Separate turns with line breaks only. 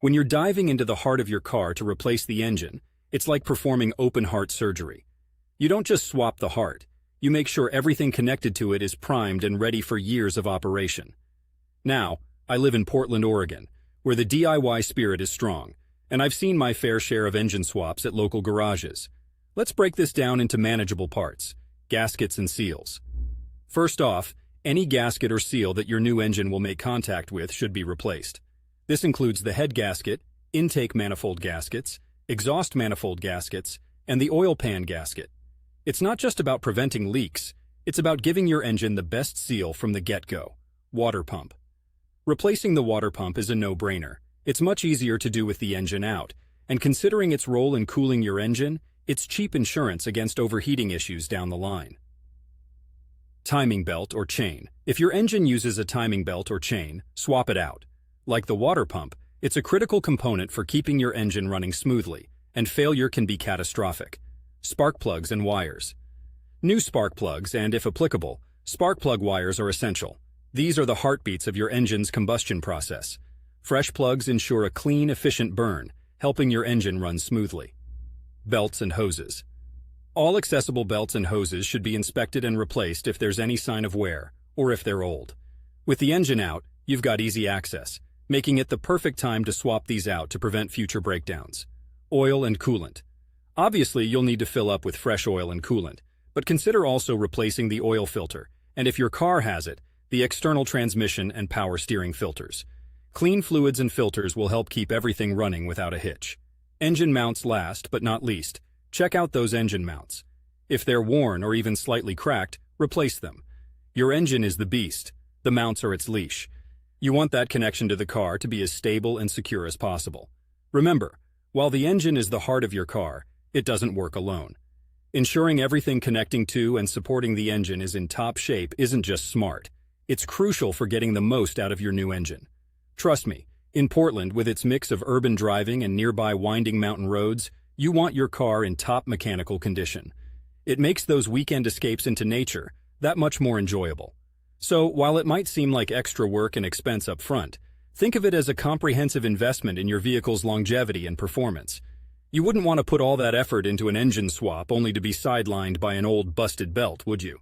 When you're diving into the heart of your car to replace the engine, it's like performing open-heart surgery. You don't just swap the heart, you make sure everything connected to it is primed and ready for years of operation. Now, I live in Portland, Oregon, where the DIY spirit is strong, and I've seen my fair share of engine swaps at local garages. Let's break this down into manageable parts: gaskets and seals. First off, any gasket or seal that your new engine will make contact with should be replaced. This includes the head gasket, intake manifold gaskets, exhaust manifold gaskets, and the oil pan gasket. It's not just about preventing leaks, it's about giving your engine the best seal from the get-go: water pump. Replacing the water pump is a no-brainer. It's much easier to do with the engine out, and considering its role in cooling your engine, it's cheap insurance against overheating issues down the line. Timing belt or chain. If your engine uses a timing belt or chain, swap it out. Like the water pump, it's a critical component for keeping your engine running smoothly, and failure can be catastrophic. Spark plugs and wires. New spark plugs and, if applicable, spark plug wires are essential. These are the heartbeats of your engine's combustion process. Fresh plugs ensure a clean, efficient burn, helping your engine run smoothly. Belts and hoses. All accessible belts and hoses should be inspected and replaced if there's any sign of wear, or if they're old. With the engine out, you've got easy access, making it the perfect time to swap these out to prevent future breakdowns. Oil and coolant. Obviously, you'll need to fill up with fresh oil and coolant, but consider also replacing the oil filter, and if your car has it, the external transmission and power steering filters. Clean fluids and filters will help keep everything running without a hitch. Engine mounts last, but not least. Check out those engine mounts. If they're worn or even slightly cracked, replace them. Your engine is the beast. The mounts are its leash. You want that connection to the car to be as stable and secure as possible. Remember, while the engine is the heart of your car, it doesn't work alone. Ensuring everything connecting to and supporting the engine is in top shape isn't just smart. It's crucial for getting the most out of your new engine. Trust me, in Portland, with its mix of urban driving and nearby winding mountain roads, you want your car in top mechanical condition. It makes those weekend escapes into nature that much more enjoyable. So, while it might seem like extra work and expense up front, think of it as a comprehensive investment in your vehicle's longevity and performance. You wouldn't want to put all that effort into an engine swap only to be sidelined by an old busted belt, would you?